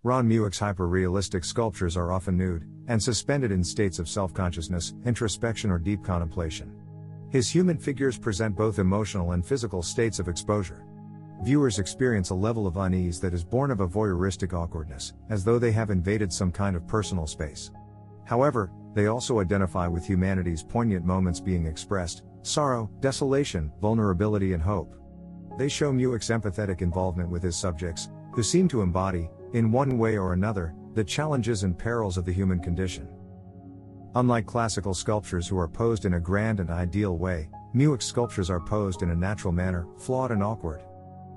Ron Mueck's hyperrealistic sculptures are often nude, and suspended in states of self-consciousness, introspection or deep contemplation. His human figures present both emotional and physical states of exposure. Viewers experience a level of unease that is born of a voyeuristic awkwardness, as though they have invaded some kind of personal space. However, they also identify with humanity's poignant moments being expressed: sorrow, desolation, vulnerability and hope. They show Mueck's empathetic involvement with his subjects, who seem to embody, in one way or another, the challenges and perils of the human condition. Unlike classical sculptures who are posed in a grand and ideal way, Mueck's sculptures are posed in a natural manner, flawed and awkward.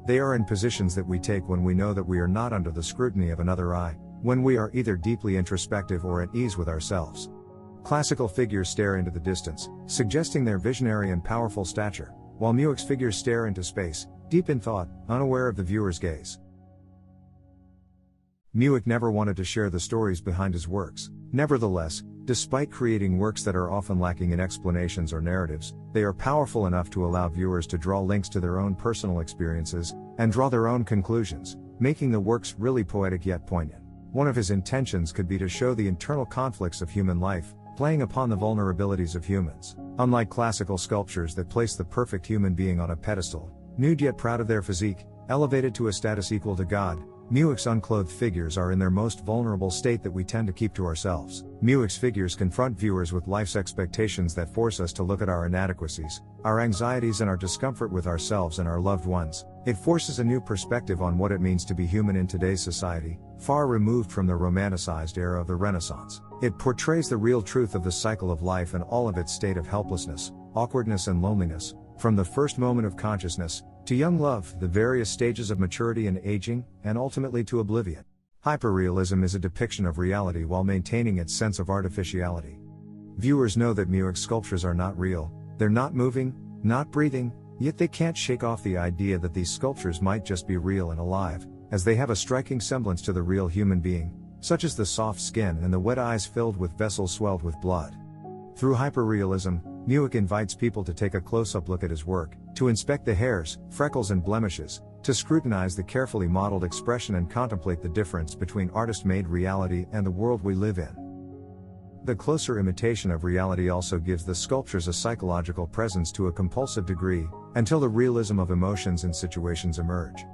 They are in positions that we take when we know that we are not under the scrutiny of another eye, when we are either deeply introspective or at ease with ourselves. Classical figures stare into the distance, suggesting their visionary and powerful stature, while Mueck's figures stare into space, deep in thought, unaware of the viewer's gaze. Mueck never wanted to share the stories behind his works. Nevertheless, despite creating works that are often lacking in explanations or narratives, they are powerful enough to allow viewers to draw links to their own personal experiences, and draw their own conclusions, making the works really poetic yet poignant. One of his intentions could be to show the internal conflicts of human life, playing upon the vulnerabilities of humans. Unlike classical sculptures that place the perfect human being on a pedestal, nude yet proud of their physique, elevated to a status equal to God, Mueck's unclothed figures are in their most vulnerable state that we tend to keep to ourselves. Mueck's figures confront viewers with life's expectations that force us to look at our inadequacies, our anxieties and our discomfort with ourselves and our loved ones. It forces a new perspective on what it means to be human in today's society, far removed from the romanticized era of the Renaissance. It portrays the real truth of the cycle of life and all of its state of helplessness, awkwardness and loneliness, from the first moment of consciousness, to young love, the various stages of maturity and aging, and ultimately to oblivion. Hyperrealism is a depiction of reality while maintaining its sense of artificiality. Viewers know that Mueck's sculptures are not real, they're not moving, not breathing, yet they can't shake off the idea that these sculptures might just be real and alive, as they have a striking semblance to the real human being, such as the soft skin and the wet eyes filled with vessels swelled with blood. Through hyperrealism, Mueck invites people to take a close-up look at his work, to inspect the hairs, freckles and blemishes, to scrutinize the carefully modeled expression and contemplate the difference between artist-made reality and the world we live in. The closer imitation of reality also gives the sculptures a psychological presence to a compulsive degree, until the realism of emotions and situations emerge.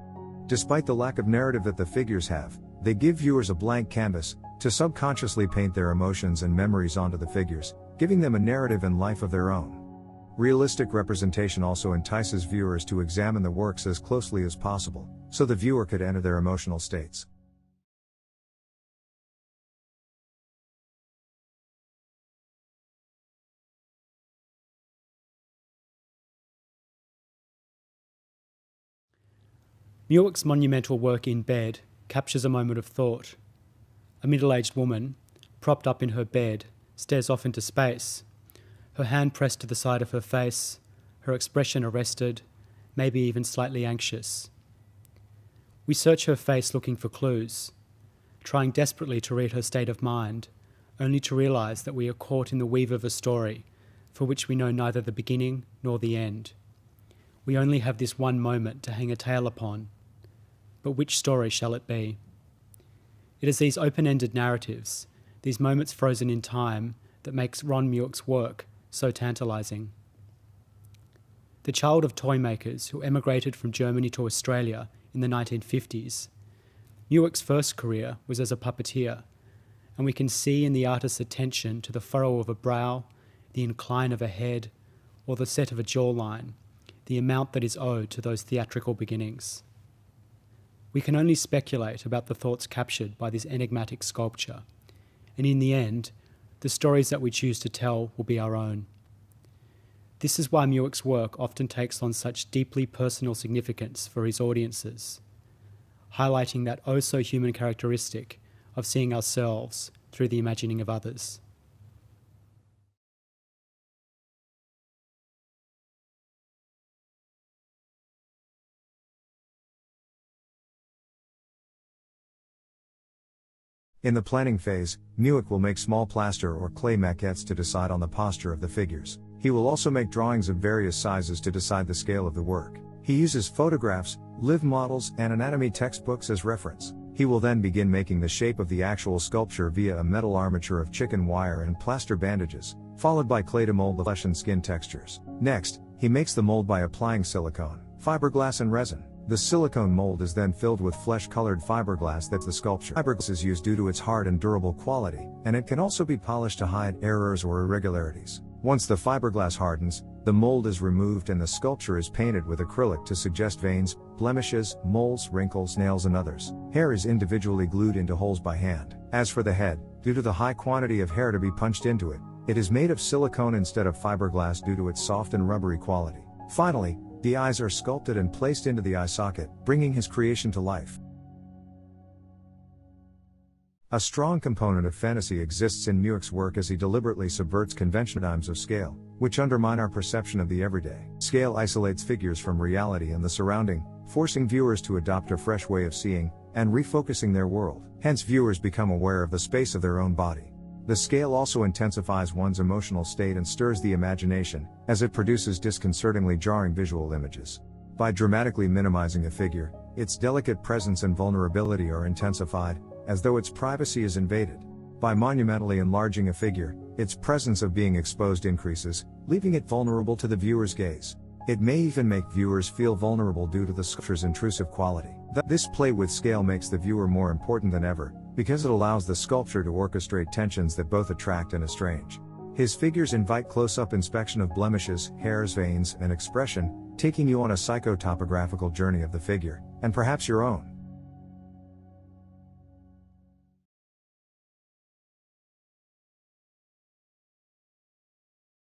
Despite the lack of narrative that the figures have, they give viewers a blank canvas, to subconsciously paint their emotions and memories onto the figures, giving them a narrative and life of their own. Realistic representation also entices viewers to examine the works as closely as possible, so the viewer could enter their emotional states. Mueck's monumental work In Bed captures a moment of thought. A middle-aged woman, propped up in her bed, stares off into space, her hand pressed to the side of her face, her expression arrested, maybe even slightly anxious. We search her face looking for clues, trying desperately to read her state of mind, only to realise that we are caught in the weave of a story for which we know neither the beginning nor the end. We only have this one moment to hang a tale upon, but which story shall it be? It is these open-ended narratives, these moments frozen in time, that makes Ron Mueck's work so tantalising. The child of toy makers who emigrated from Germany to Australia in the 1950s, Mueck's first career was as a puppeteer, and we can see in the artist's attention to the furrow of a brow, the incline of a head, or the set of a jawline, the amount that is owed to those theatrical beginnings. We can only speculate about the thoughts captured by this enigmatic sculpture, and in the end, the stories that we choose to tell will be our own. This is why Mueck's work often takes on such deeply personal significance for his audiences, highlighting that oh-so-human characteristic of seeing ourselves through the imagining of others. In the planning phase, Mueck will make small plaster or clay maquettes to decide on the posture of the figures. He will also make drawings of various sizes to decide the scale of the work. He uses photographs, live models, and anatomy textbooks as reference. He He will then begin making the shape of the actual sculpture via a metal armature of chicken wire and plaster bandages, followed by clay to mold the flesh and skin textures. Next, he makes the mold by applying silicone, fiberglass and resin. The silicone mold is then filled with flesh-colored fiberglass that's the sculpture. Fiberglass is used due to its hard and durable quality, and it can also be polished to hide errors or irregularities. Once the fiberglass hardens, the mold is removed and the sculpture is painted with acrylic to suggest veins, blemishes, moles, wrinkles, nails and others. Hair is individually glued into holes by hand. As for the head, due to the high quantity of hair to be punched into it, it is made of silicone instead of fiberglass due to its soft and rubbery quality. Finally, the eyes are sculpted and placed into the eye socket, bringing his creation to life. A strong component of fantasy exists in Mueck's work as he deliberately subverts conventional paradigms of scale, which undermine our perception of the everyday. Scale isolates figures from reality and the surrounding, forcing viewers to adopt a fresh way of seeing, and refocusing their world. Hence, viewers become aware of the space of their own body. The scale also intensifies one's emotional state and stirs the imagination, as it produces disconcertingly jarring visual images. By dramatically minimizing a figure, its delicate presence and vulnerability are intensified, as though its privacy is invaded. By monumentally enlarging a figure, its presence of being exposed increases, leaving it vulnerable to the viewer's gaze. It may even make viewers feel vulnerable due to the sculpture's intrusive quality. This play with scale makes the viewer more important than ever, because it allows the sculpture to orchestrate tensions that both attract and estrange. His figures invite close-up inspection of blemishes, hairs, veins, and expression, taking you on a psychotopographical journey of the figure, and perhaps your own.